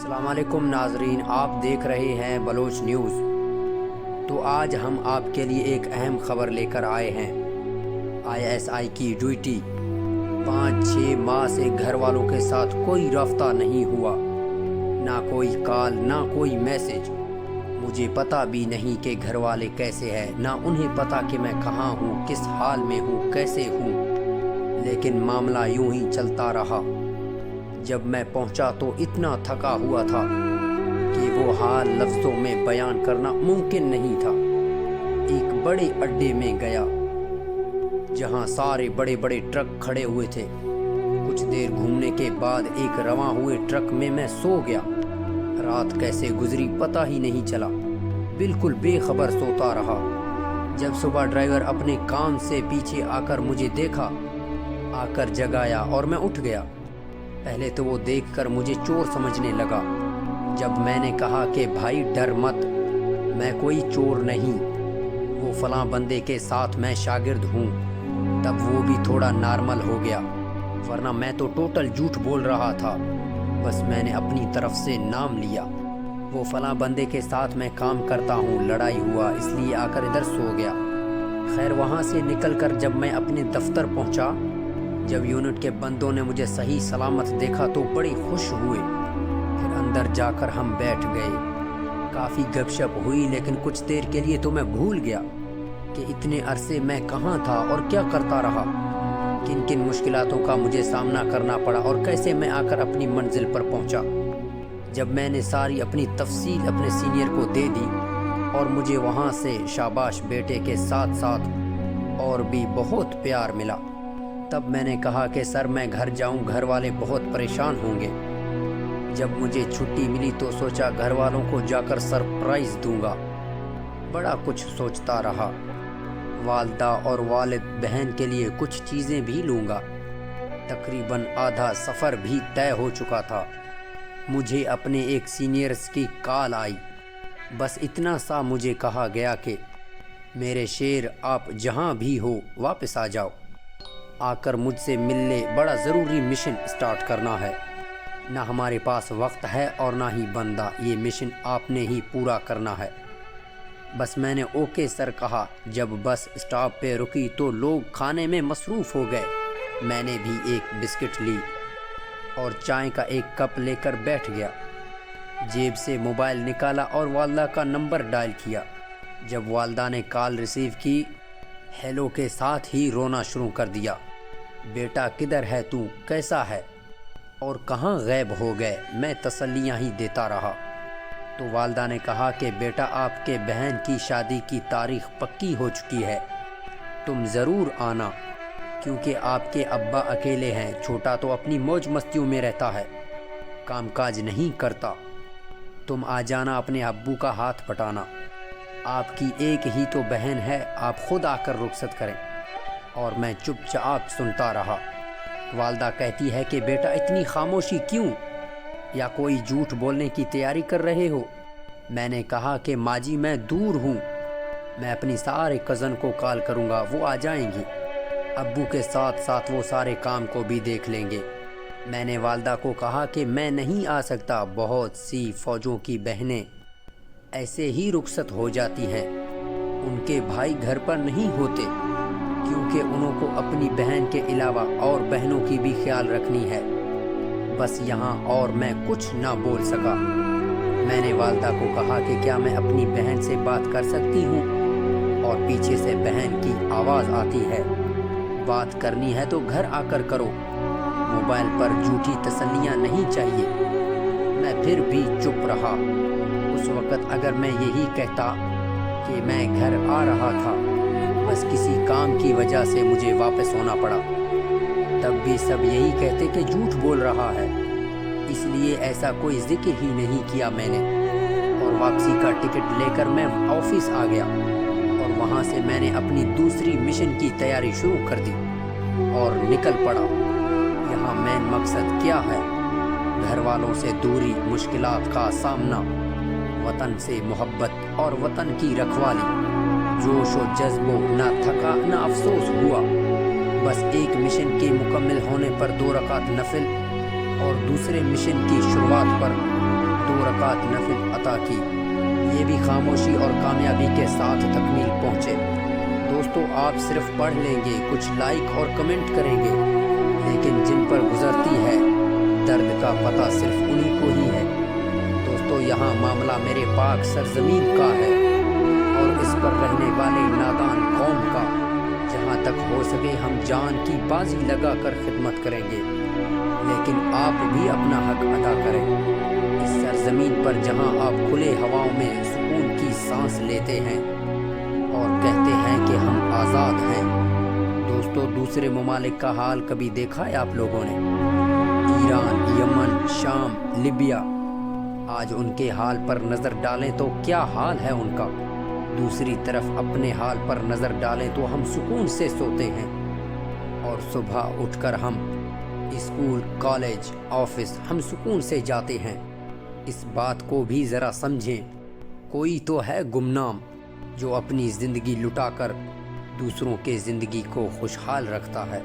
अस्सलाम वालेकुम नाजरीन, आप देख रहे हैं बलोच न्यूज़। तो आज हम आपके लिए एक अहम ख़बर लेकर आए हैं। ISI की ड्यूटी 5-6 माह से घर वालों के साथ कोई रफ्ता नहीं हुआ, ना कोई कॉल ना कोई मैसेज। मुझे पता भी नहीं कि घर वाले कैसे हैं, ना उन्हें पता कि मैं कहाँ हूँ, किस हाल में हूँ, कैसे हूँ। लेकिन मामला यूं ही चलता रहा। जब मैं पहुंचा तो इतना थका हुआ था कि वो हाल लफ्ज़ों में बयान करना मुमकिन नहीं था। एक बड़े अड्डे में गया जहां सारे बड़े बड़े ट्रक खड़े हुए थे। कुछ देर घूमने के बाद एक रवां हुए ट्रक में मैं सो गया। रात कैसे गुजरी पता ही नहीं चला, बिल्कुल बेखबर सोता रहा। जब सुबह ड्राइवर अपने काम से पीछे आकर मुझे देखा, आकर जगाया और मैं उठ गया। पहले तो वो देखकर मुझे चोर समझने लगा। जब मैंने कहा कि भाई डर मत, मैं कोई चोर नहीं, वो फलां बंदे के साथ मैं शागिर्द हूँ, तब वो भी थोड़ा नॉर्मल हो गया, वरना मैं तो टोटल झूठ बोल रहा था। बस मैंने अपनी तरफ से नाम लिया। वो फलां बंदे के साथ मैं काम करता हूँ, लड़ाई हुआ इसलिए आकर इधर सो गया। खैर वहाँ से निकलकर जब मैं अपने दफ्तर पहुँचा, जब यूनिट के बंदों ने मुझे सही सलामत देखा तो बड़े खुश हुए। फिर अंदर जाकर हम बैठ गए। काफ़ी गपशप हुई, लेकिन कुछ देर के लिए तो मैं भूल गया कि इतने अरसे मैं कहाँ था और क्या करता रहा, किन किन मुश्किलातों का मुझे सामना करना पड़ा और कैसे मैं आकर अपनी मंजिल पर पहुँचा। जब मैंने सारी अपनी तफसील अपने सीनियर को दे दी और मुझे वहाँ से शाबाश बेटे के साथ साथ और भी बहुत प्यार मिला, तब मैंने कहा कि सर मैं घर जाऊं, घर वाले बहुत परेशान होंगे। जब मुझे छुट्टी मिली तो सोचा घर वालों को जाकर सरप्राइज़ दूंगा। बड़ा कुछ सोचता रहा। वालदा और वालिद बहन के लिए कुछ चीज़ें भी लूँगा। तकरीबन आधा सफ़र भी तय हो चुका था। मुझे अपने एक सीनियर्स की कॉल आई। बस इतना सा मुझे कहा गया कि मेरे शेर आप जहाँ भी हो वापस आ जाओ, आकर मुझसे मिल ले, बड़ा ज़रूरी मिशन स्टार्ट करना है। ना हमारे पास वक्त है और ना ही बंदा, ये मिशन आपने ही पूरा करना है। बस मैंने ओके सर कहा। जब बस स्टॉप पे रुकी तो लोग खाने में मसरूफ़ हो गए। मैंने भी एक बिस्किट ली और चाय का एक कप लेकर बैठ गया। जेब से मोबाइल निकाला और वालदा का नंबर डायल किया। जब वालदा ने कॉल रिसीव की, हेलो के साथ ही रोना शुरू कर दिया। बेटा किधर है तू, कैसा है और कहाँ गायब हो गए? मैं तसल्लियाँ ही देता रहा। तो वालदा ने कहा कि बेटा आपके बहन की शादी की तारीख पक्की हो चुकी है, तुम ज़रूर आना, क्योंकि आपके अब्बा अकेले हैं। छोटा तो अपनी मौज मस्तियों में रहता है, कामकाज नहीं करता। तुम आ जाना, अपने अब्बू का हाथ पटाना। आपकी एक ही तो बहन है, आप खुद आकर रुखसत करें। और मैं चुपचाप सुनता रहा। वालदा कहती है कि बेटा इतनी खामोशी क्यों, या कोई झूठ बोलने की तैयारी कर रहे हो? मैंने कहा कि माँ जी मैं दूर हूँ, मैं अपनी सारे कज़न को कॉल करूँगा, वो आ जाएंगी। अब्बू के साथ साथ वो सारे काम को भी देख लेंगे। मैंने वालदा को कहा कि मैं नहीं आ सकता, बहुत सी फ़ौजों की बहनें ऐसे ही रुखसत हो जाती हैं, उनके भाई घर पर नहीं होते, क्योंकि उनको अपनी बहन के अलावा और बहनों की भी ख्याल रखनी है। बस यहाँ और मैं कुछ ना बोल सका। मैंने वालदा को कहा कि क्या मैं अपनी बहन से बात कर सकती हूँ, और पीछे से बहन की आवाज़ आती है, बात करनी है तो घर आकर करो, मोबाइल पर झूठी तसल्लियाँ नहीं चाहिए। मैं फिर भी चुप रहा। उस वक़्त अगर मैं यही कहता कि मैं घर आ रहा था, बस किसी काम की वजह से मुझे वापस होना पड़ा, तब भी सब यही कहते कि झूठ बोल रहा है, इसलिए ऐसा कोई जिक्र ही नहीं किया मैंने। और वापसी का टिकट लेकर मैं ऑफिस आ गया और वहाँ से मैंने अपनी दूसरी मिशन की तैयारी शुरू कर दी और निकल पड़ा। यहाँ मेन मकसद क्या है? घर वालों से दूरी, मुश्किलात का सामना, वतन से मोहब्बत और वतन की रखवाली। जोश व जज्बो, ना थका ना अफसोस हुआ। बस एक मिशन के मुकम्मल होने पर 2 रकात नफिल और दूसरे मिशन की शुरुआत पर 2 रकात नफिल अता की, ये भी खामोशी और कामयाबी के साथ तकमील पहुँचे। दोस्तों, आप सिर्फ पढ़ लेंगे, कुछ लाइक और कमेंट करेंगे, लेकिन जिन पर गुजरती है दर्द का पता सिर्फ उन्हीं को ही है। दोस्तों, यहाँ मामला मेरे पाक सरजमीन का है और इस पर रहने वाले नादान कौम का। जहाँ तक हो सके हम जान की बाजी लगा कर खिदमत करेंगे, लेकिन आप भी अपना हक अदा करें। इस सरजमीन पर जहाँ आप खुले हवाओं में सुकून की सांस लेते हैं और कहते हैं कि हम आज़ाद हैं। दोस्तों, दूसरे ममालिक का हाल कभी देखा है आप लोगों ने? ईरान, यमन, शाम, लीबिया, आज उनके हाल पर नज़र डालें तो क्या हाल है उनका। दूसरी तरफ अपने हाल पर नज़र डालें तो हम सुकून से सोते हैं और सुबह उठकर हम स्कूल, कॉलेज, ऑफिस हम सुकून से जाते हैं। इस बात को भी ज़रा समझें, कोई तो है गुमनाम जो अपनी ज़िंदगी लुटाकर दूसरों के ज़िंदगी को खुशहाल रखता है।